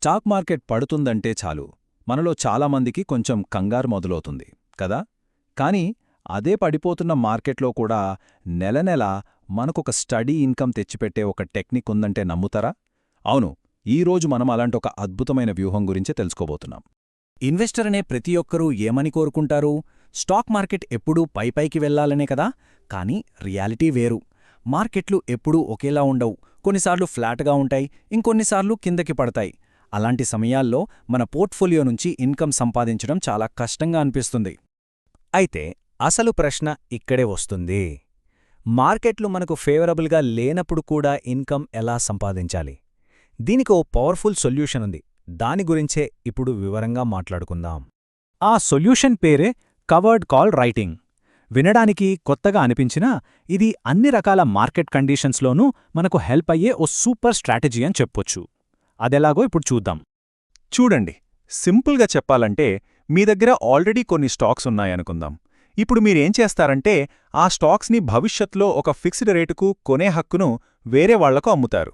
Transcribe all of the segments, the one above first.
Stock market పడుతుందంటే చాలు మనలో చాలామందికి కొంచెం కంగారు మొదలవుతుంది కదా. కానీ అదే పడిపోతున్న మార్కెట్లో కూడా నెల నెల మనకొక స్టడీ ఇన్కమ్ తెచ్చిపెట్టే ఒక టెక్నిక్ ఉందంటే నమ్ముతారా? అవును, ఈరోజు మనం అలాంటి ఒక అద్భుతమైన వ్యూహం గురించే తెలుసుకోబోతున్నాం. ఇన్వెస్టర్ అనే ప్రతి ఒక్కరూ ఏమని కోరుకుంటారు? స్టాక్ మార్కెట్ ఎప్పుడూ పైపైకి వెళ్లాలనే కదా. కానీ రియాలిటీ వేరు. మార్కెట్లు ఎప్పుడూ ఒకేలా ఉండవు. కొన్నిసార్లు ఫ్లాట్గా ఉంటాయి, ఇంకొన్నిసార్లు కిందకి పడతాయి. అలాంటి సమయాల్లో మన పోర్ట్ఫోలియో నుంచి ఇన్కమ్ సంపాదించడం చాలా కష్టంగా అనిపిస్తుంది. అయితే అసలు ప్రశ్న ఇక్కడే వస్తుంది. మార్కెట్లు మనకు ఫేవరబుల్గా లేనప్పుడు కూడా ఇన్కమ్ ఎలా సంపాదించాలి? దీనికి ఓ పవర్ఫుల్ సొల్యూషన్ ఉంది. దాని గురించే ఇప్పుడు వివరంగా మాట్లాడుకుందాం. ఆ సొల్యూషన్ పేరే కవర్డ్ కాల్ రైటింగ్. వినడానికి కొత్తగా అనిపించినా ఇది అన్ని రకాల మార్కెట్ కండిషన్స్లోనూ మనకు హెల్ప్ అయ్యే ఓ సూపర్ స్ట్రాటజీ అని చెప్పొచ్చు. అదెలాగో ఇప్పుడు చూద్దాం. చూడండి, సింపుల్గా చెప్పాలంటే మీ దగ్గర ఆల్రెడీ కొన్ని స్టాక్స్ ఉన్నాయనుకుందాం. ఇప్పుడు మీరేం చేస్తారంటే ఆ స్టాక్స్ని భవిష్యత్లో ఒక ఫిక్స్డ్ రేటుకు కొనే హక్కును వేరే వాళ్లకు అమ్ముతారు.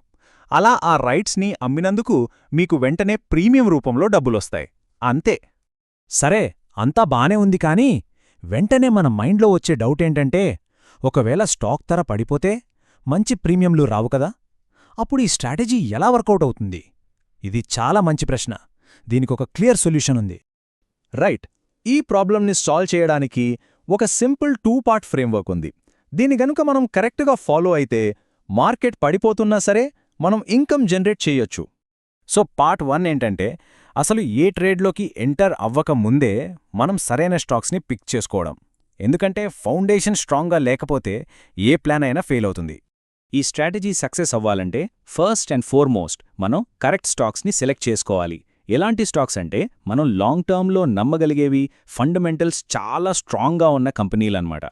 అలా ఆ రైట్స్ని అమ్మినందుకు మీకు వెంటనే ప్రీమియం రూపంలో డబ్బులొస్తాయి. అంతే. సరే, అంతా బానే ఉంది కానీ వెంటనే మన మైండ్లో వచ్చే డౌటేంటంటే, ఒకవేళ స్టాక్ ధర పడిపోతే మంచి ప్రీమియంలు రావు కదా. అప్పుడు ఈ స్ట్రాటజీ ఎలా వర్కౌట్ అవుతుంది? ఇది చాలా మంచి ప్రశ్న. దీనికొక క్లియర్ సొల్యూషన్ ఉంది. రైట్. ఈ ప్రాబ్లంని సాల్వ్ చేయడానికి ఒక సింపుల్ 2 పార్ట్ ఫ్రేమ్వర్క్ ఉంది. దీని గనుక మనం కరెక్ట్గా ఫాలో అయితే మార్కెట్ పడిపోతున్నా సరే మనం ఇన్కమ్ జనరేట్ చేయొచ్చు. సో పార్ట్ 1 ఏంటంటే, అసలు ఏ ట్రేడ్లోకి ఎంటర్ అవ్వక ముందే మనం సరైన స్టాక్స్ని పిక్ చేసుకోవడం. ఎందుకంటే ఫౌండేషన్ స్ట్రాంగ్గా లేకపోతే ఏ ప్లాన్ అయినా ఫెయిల్ అవుతుంది. ఈ స్ట్రాటజీ సక్సెస్ అవ్వాలంటే ఫస్ట్ అండ్ ఫోర్మోస్ట్ మనం కరెక్ట్ స్టాక్స్ని సెలెక్ట్ చేసుకోవాలి. ఎలాంటి స్టాక్స్ అంటే, మనం లాంగ్ టర్మ్లో నమ్మగలిగేవి, ఫండమెంటల్స్ చాలా స్ట్రాంగ్గా ఉన్న కంపెనీలన్నమాట.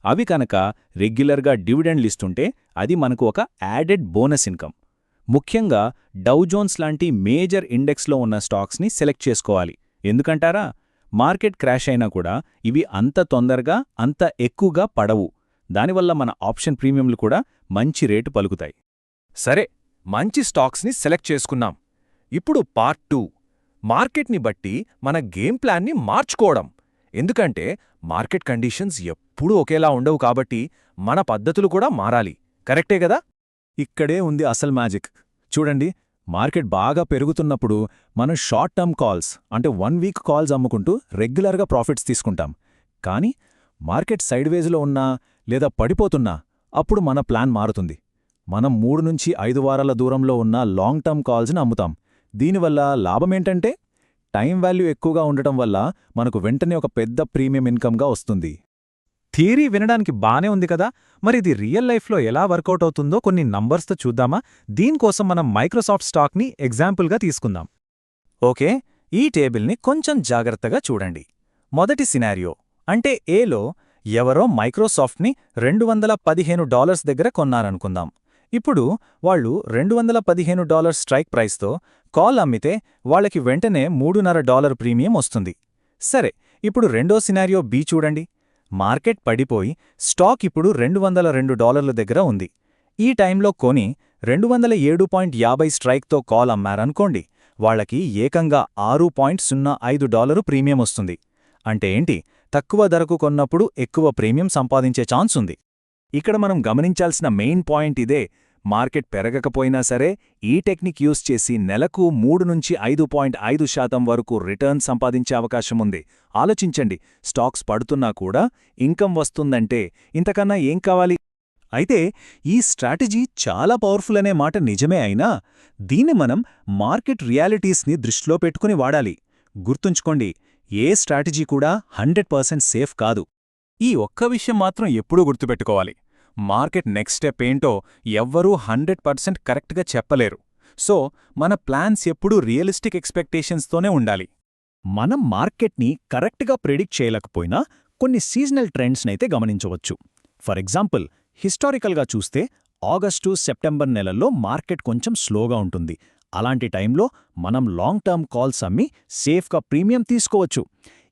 అవి కనుక రెగ్యులర్గా డివిడెండ్లు ఇస్తుంటే అది మనకు ఒక యాడెడ్ బోనస్ ఇన్కమ్. ముఖ్యంగా డౌ జోన్స్ లాంటి మేజర్ ఇండెక్స్లో ఉన్న స్టాక్స్ని సెలెక్ట్ చేసుకోవాలి. ఎందుకంటారా? మార్కెట్ క్రాష్ అయినా కూడా ఇవి అంత తొందరగా అంత ఎక్కువగా పడవు. దానివల్ల మన ఆప్షన్ ప్రీమియంలు కూడా మంచి రేటు పలుకుతాయి. సరే, మంచి స్టాక్స్ని సెలెక్ట్ చేసుకున్నాం. ఇప్పుడు పార్ట్ 2, మార్కెట్ని బట్టి మన గేమ్ ప్లాన్ని మార్చుకోవడం. ఎందుకంటే మార్కెట్ కండిషన్స్ ఎప్పుడూ ఒకేలా ఉండవు కాబట్టి మన పద్ధతులు కూడా మారాలి. కరెక్టే కదా? ఇక్కడే ఉంది అసలు మ్యాజిక్. చూడండి, మార్కెట్ బాగా పెరుగుతున్నప్పుడు మనం షార్ట్ టర్మ్ కాల్స్ అంటే 1 వీక్ కాల్స్ అమ్ముకుంటూ రెగ్యులర్గా ప్రాఫిట్స్ తీసుకుంటాం. కానీ మార్కెట్ సైడ్వేజ్లో ఉన్నా లేదా పడిపోతున్నా అప్పుడు మన ప్లాన్ మారుతుంది. మనం 3 నుంచి 5 వారాల దూరంలో ఉన్న లాంగ్ టర్మ్ కాల్స్ని అమ్ముతాం. దీనివల్ల లాభమేంటంటే టైం వాల్యూ ఎక్కువగా ఉండటం వల్ల మనకు వెంటనే ఒక పెద్ద ప్రీమియం ఇన్కమ్గా వస్తుంది. థియరీ వినడానికి బానే ఉంది కదా. మరి ఇది రియల్ లైఫ్లో ఎలా వర్కౌట్ అవుతుందో కొన్ని నంబర్స్తో చూద్దామా? దీనికోసం మనం మైక్రోసాఫ్ట్ స్టాక్ని ఎగ్జాంపుల్గా తీసుకుందాం. ఓకే, ఈ టేబుల్ని కొంచెం జాగ్రత్తగా చూడండి. మొదటి సినారియో అంటే ఏలో ఎవరో మైక్రోసాఫ్ట్ని $215 దగ్గర కొన్నారనుకుందాం. ఇప్పుడు వాళ్ళు $215 స్ట్రైక్ ప్రైస్తో కాల్ అమ్మితే వాళ్ళకి వెంటనే $3.5 ప్రీమియం వస్తుంది. సరే, ఇప్పుడు రెండో సినారియో బి చూడండి. మార్కెట్ పడిపోయి స్టాక్ ఇప్పుడు $202 దగ్గర ఉంది. ఈ టైంలో కొని 207.50 స్ట్రైక్తో కాల్ అమ్మారనుకోండి, వాళ్లకి ఏకంగా $6.05 ప్రీమియం వస్తుంది. అంటే ఏంటి? తక్కువ ధరకు కొన్నప్పుడు ఎక్కువ ప్రీమియం సంపాదించే ఛాన్స్ ఉంది. ఇక్కడ మనం గమనించాల్సిన మెయిన్ పాయింట్ ఇదే. మార్కెట్ పెరగకపోయినా సరే ఈ టెక్నిక్ యూజ్ చేసి నెలకు 3 నుంచి 5.5% వరకు రిటర్న్ సంపాదించే అవకాశం ఉంది. ఆలోచించండి, స్టాక్స్ పడుతున్నా కూడా ఇన్కమ్ వస్తుందంటే ఇంతకన్నా ఏం కావాలి? అయితే ఈ స్ట్రాటజీ చాలా పవర్ఫుల్ అనే మాట నిజమే అయినా దీన్ని మనం మార్కెట్ రియాలిటీస్ని దృష్టిలో పెట్టుకుని వాడాలి. గుర్తుంచుకోండి, ఏ స్ట్రాటజీ కూడా 100% సేఫ్ కాదు. ఈ ఒక్క విషయం మాత్రం ఎప్పుడూ గుర్తుపెట్టుకోవాలి. మార్కెట్ నెక్స్ట్ స్టెప్ ఏంటో ఎవ్వరూ 100% కరెక్ట్గా చెప్పలేరు. సో మన ప్లాన్స్ ఎప్పుడూ రియలిస్టిక్ ఎక్స్పెక్టేషన్స్తోనే ఉండాలి. మనం మార్కెట్ని కరెక్ట్గా ప్రిడిక్ట్ చేయలేకపోయినా కొన్ని సీజనల్ ట్రెండ్స్నైతే గమనించవచ్చు. ఫర్ ఎగ్జాంపుల్, హిస్టారికల్గా చూస్తే ఆగస్టు, సెప్టెంబర్ నెలల్లో మార్కెట్ కొంచెం స్లోగా ఉంటుంది. అలాంటి టైంలో మనం లాంగ్ టర్మ్ కాల్స్ అమ్మి సేఫ్గా ప్రీమియం తీసుకోవచ్చు.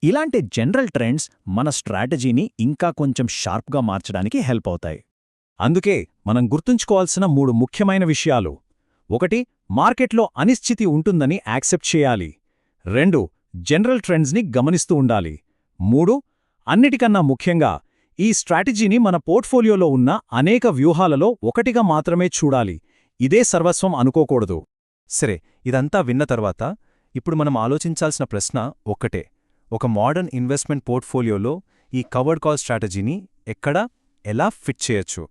ఇలాంటి జనరల్ ట్రెండ్స్ మన స్ట్రాటజీని ఇంకా కొంచెం షార్ప్గా మార్చడానికి హెల్ప్ అవుతాయి. అందుకే మనం గుర్తుంచుకోవాల్సిన 3 ముఖ్యమైన విషయాలు. 1. మార్కెట్లో అనిశ్చితి ఉంటుందని యాక్సెప్ట్ చేయాలి. 2 జనరల్ ట్రెండ్స్ని గమనిస్తూ ఉండాలి. 3 అన్నిటికన్నా ముఖ్యంగా ఈ స్ట్రాటజీని మన పోర్ట్ఫోలియోలో ఉన్న అనేక వ్యూహాలలో ఒకటిగా మాత్రమే చూడాలి. ఇదే సర్వస్వం అనుకోకూడదు. సరే, ఇదంతా విన్న తర్వాత ఇప్పుడు మనం ఆలోచించాల్సిన ప్రశ్న ఒక్కటే. ఒక మోడర్న్ ఇన్వెస్ట్మెంట్ పోర్ట్ఫోలియోలో ఈ కవర్డ్ కాల్ స్ట్రాటజీని ఎక్కడ, ఎలా ఫిట్ చేయొచ్చు?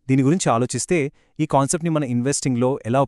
దీని గురించి ఆలోచిస్తే ఈ కాన్సెప్ట్ని మన ఇన్వెస్టింగ్లో ఎలా